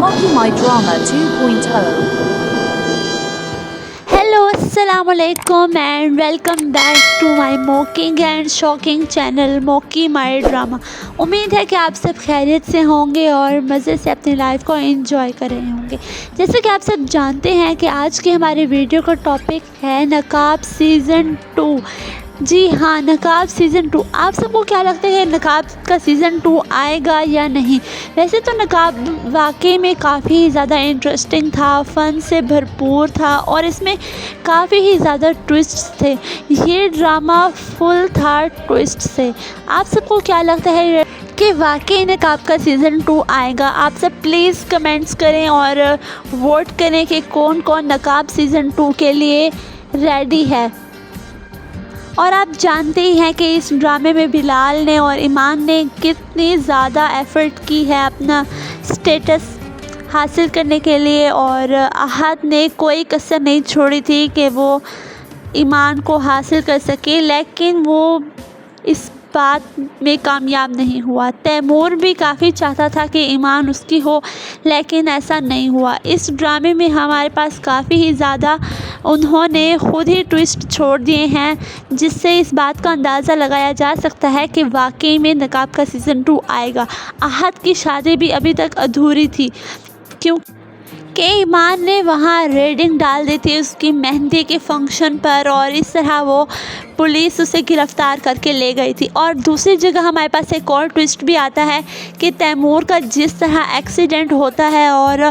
Mocky My Drama 2.0. Hello अस्सलाम वालेकुम and welcome back to my mocking and shocking channel Mocky my drama. उम्मीद है कि आप सब खैरियत से होंगे और मज़े से अपनी लाइफ को एंजॉय कर रहे होंगे। जैसे कि आप सब जानते हैं कि आज के हमारे वीडियो का टॉपिक है नकाब सीज़न 2। जी हाँ, नकाब सीज़न 2। आप सबको क्या लगता है नकाब का सीज़न 2 आएगा या नहीं? वैसे तो नकाब वाकई में काफ़ी ज़्यादा इंटरेस्टिंग था, फ़न से भरपूर था और इसमें काफ़ी ही ज़्यादा ट्विस्ट्स थे। ये ड्रामा फुल था ट्विस्ट से। आप सबको क्या लगता है कि वाकई नकाब का सीज़न 2 आएगा? आप सब प्लीज़ कमेंट्स करें और वोट करें कि कौन कौन नकाब सीज़न 2 के लिए रेडी है। और आप जानते ही हैं कि इस ड्रामे में बिलाल ने और ईमान ने कितनी ज़्यादा एफ़र्ट की है अपना स्टेटस हासिल करने के लिए, और अहद ने कोई कसर नहीं छोड़ी थी कि वो ईमान को हासिल कर सके, लेकिन वो इस बात में कामयाब नहीं हुआ। तैमूर भी काफ़ी चाहता था कि ईमान उसकी हो, लेकिन ऐसा नहीं हुआ। इस ड्रामे में हमारे पास काफ़ी ही ज़्यादा उन्होंने खुद ही ट्विस्ट छोड़ दिए हैं, जिससे इस बात का अंदाज़ा लगाया जा सकता है कि वाकई में नकाब का सीज़न 2 आएगा। अहद की शादी भी अभी तक अधूरी थी क्योंकि ईमान ने वहाँ रेडिंग डाल दी थी उसकी मेहंदी के फंक्शन पर, और इस तरह वो पुलिस उसे गिरफ़्तार करके ले गई थी। और दूसरी जगह हमारे पास एक और ट्विस्ट भी आता है कि तैमूर का जिस तरह एक्सीडेंट होता है और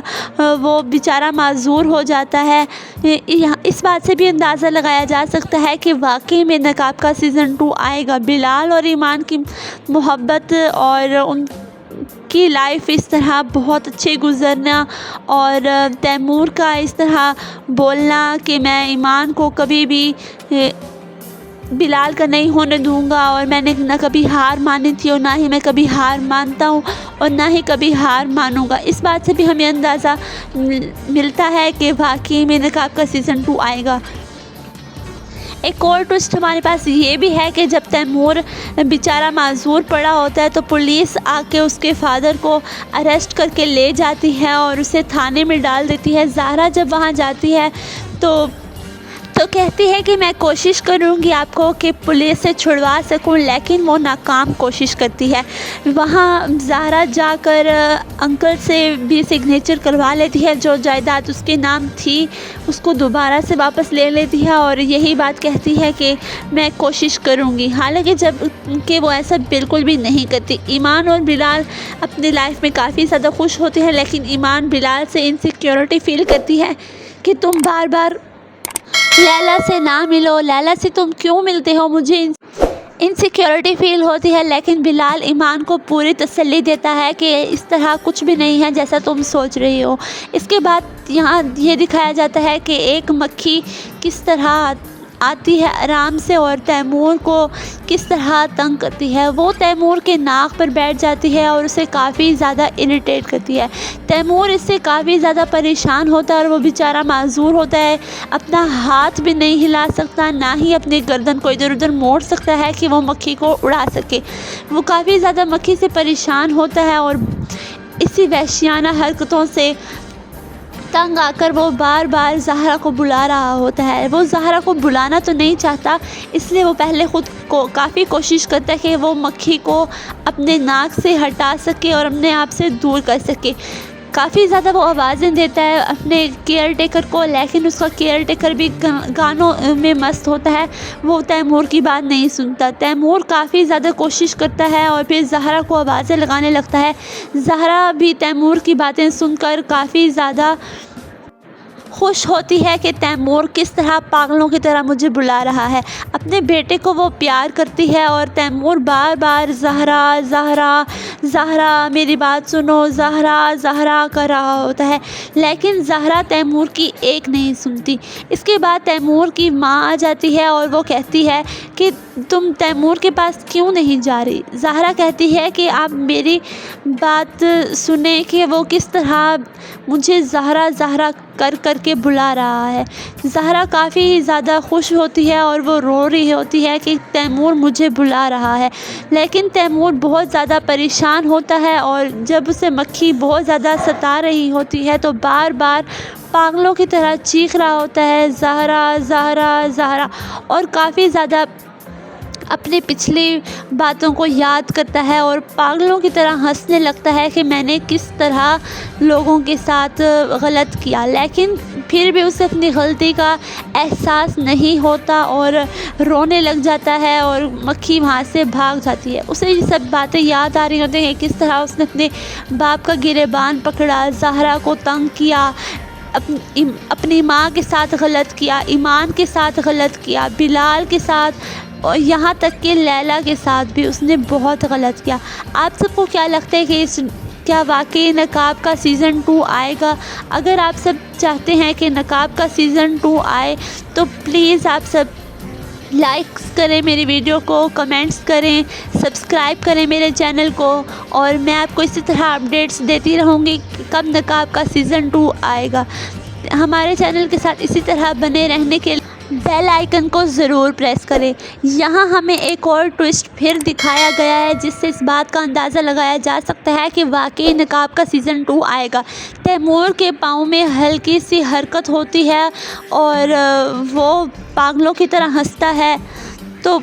वो बेचारा माजूर हो जाता है, इस बात से भी अंदाज़ा लगाया जा सकता है कि वाकई में नकाब का सीज़न 2 आएगा। बिलाल और ईमान की मोहब्बत और उनकी लाइफ इस तरह बहुत अच्छे गुजरना, और तैमूर का इस तरह बोलना कि मैं ईमान को कभी भी बिलाल का नहीं होने दूंगा, और मैंने ना कभी हार मानी थी और ना ही मैं कभी हार मानता हूँ और ना ही कभी हार मानूंगा। इस बात से भी हमें अंदाज़ा मिलता है कि वाकई में नकाब का सीज़न 2 आएगा। एक और ट्विस्ट हमारे पास ये भी है कि जब तैमूर बेचारा माजूर पड़ा होता है तो पुलिस आके उसके फादर को अरेस्ट करके ले जाती है और उसे थाने में डाल देती है। ज़हरा जब वहाँ जाती है तो कहती है कि मैं कोशिश करूँगी आपको कि पुलिस से छुड़वा सकूँ, लेकिन वो नाकाम कोशिश करती है। वहाँ ज़हरा जाकर अंकल से भी सिग्नेचर करवा लेती है, जो जायदाद उसके नाम थी उसको दोबारा से वापस ले लेती है और यही बात कहती है कि मैं कोशिश करूँगी। हालांकि जब कि वो ऐसा बिल्कुल भी नहीं करती। ईमान और बिलाल अपनी लाइफ में काफ़ी ज़्यादा खुश होते हैं, लेकिन ईमान बिलाल से इनसिक्योरिटी फ़ील करती है कि तुम बार बार लैला से ना मिलो, लैला से तुम क्यों मिलते हो, मुझे इनसिक्योरिटी फ़ील होती है। लेकिन बिलाल ईमान को पूरी तसल्ली देता है कि इस तरह कुछ भी नहीं है जैसा तुम सोच रही हो। इसके बाद यहाँ ये दिखाया जाता है कि एक मक्खी किस तरह आती है आराम से और तैमूर को किस तरह तंग करती है। वो तैमूर के नाक पर बैठ जाती है और उसे काफ़ी ज़्यादा इरिटेट करती है। तैमूर इससे काफ़ी ज़्यादा परेशान होता है और वो बेचारा माजूर होता है, अपना हाथ भी नहीं हिला सकता, ना ही अपनी गर्दन को इधर उधर मोड़ सकता है कि वो मक्खी को उड़ा सके। वो काफ़ी ज़्यादा मक्खी से परेशान होता है और इसी वहशियाना हरकतों से तंग आकर वो बार बार ज़हरा को बुला रहा होता है। वो ज़हरा को बुलाना तो नहीं चाहता, इसलिए वो पहले ख़ुद को काफ़ी कोशिश करता है कि वो मक्खी को अपने नाक से हटा सके और अपने आप से दूर कर सके। काफ़ी ज़्यादा वो आवाज़ें देता है अपने केयर टेकर को, लेकिन उसका केयर टेकर भी गानों में मस्त होता है, वो तैमूर की बात नहीं सुनता। तैमूर काफ़ी ज़्यादा कोशिश करता है और फिर ज़हरा को आवाज़ें लगाने लगता है। ज़हरा भी तैमूर की बातें सुनकर काफ़ी ज़्यादा खुश होती है कि तैमूर किस तरह पागलों की तरह मुझे बुला रहा है। अपने बेटे को वो प्यार करती है और तैमूर बार बार ज़हरा ज़हरा ज़हरा मेरी बात सुनो, ज़हरा ज़हरा कर रहा होता है, लेकिन ज़हरा तैमूर की एक नहीं सुनती। इसके बाद तैमूर की माँ आ जाती है और वो कहती है कि तुम तैमूर के पास क्यों नहीं जा रही। ज़हरा कहती है कि आप मेरी बात सुने कि वो किस तरह मुझे ज़हरा ज़हरा कर के बुला रहा है। ज़हरा काफ़ी ज़्यादा खुश होती है और वो रो रही होती है कि तैमूर मुझे बुला रहा है, लेकिन तैमूर बहुत ज़्यादा परेशान होता है और जब उसे मक्खी बहुत ज़्यादा सता रही होती है तो बार बार पागलों की तरह चीख रहा होता है, ज़हरा ज़हरा ज़हरा, और काफ़ी ज़्यादा अपनी पिछली बातों को याद करता है और पागलों की तरह हंसने लगता है कि मैंने किस तरह लोगों के साथ गलत किया, लेकिन फिर भी उसे अपनी गलती का एहसास नहीं होता और रोने लग जाता है और मक्खी वहाँ से भाग जाती है। उसे ये सब बातें याद आ रही होती हैं, किस तरह उसने अपने बाप का गिरेबान पकड़ा, ज़हरा को तंग किया, अपनी माँ के साथ गलत किया, ईमान के साथ गलत किया, बिलाल के साथ, और यहाँ तक कि लैला के साथ भी उसने बहुत गलत किया। आप सबको क्या लगता है कि क्या वाकई नकाब का सीज़न 2 आएगा? अगर आप सब चाहते हैं कि नकाब का सीज़न 2 आए तो प्लीज़ आप सब लाइक्स करें मेरी वीडियो को, कमेंट्स करें, सब्सक्राइब करें मेरे चैनल को, और मैं आपको इसी तरह अपडेट्स देती रहूँगी कि कब नकाब का सीज़न 2 आएगा। हमारे चैनल के साथ इसी तरह बने रहने के लिए बेल आइकन को ज़रूर प्रेस करें। यहाँ हमें एक और ट्विस्ट फिर दिखाया गया है जिससे इस बात का अंदाज़ा लगाया जा सकता है कि वाकई नकाब का सीज़न 2 आएगा। तैमूर के पाँव में हल्की सी हरकत होती है और वो पागलों की तरह हंसता है, तो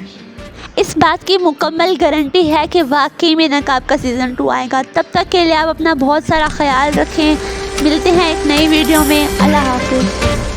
इस बात की मुकम्मल गारंटी है कि वाकई में नकाब का सीज़न 2 आएगा। तब तक के लिए आप अपना बहुत सारा ख्याल रखें। मिलते हैं एक नई वीडियो में। अल्लाह हाफ़िज़।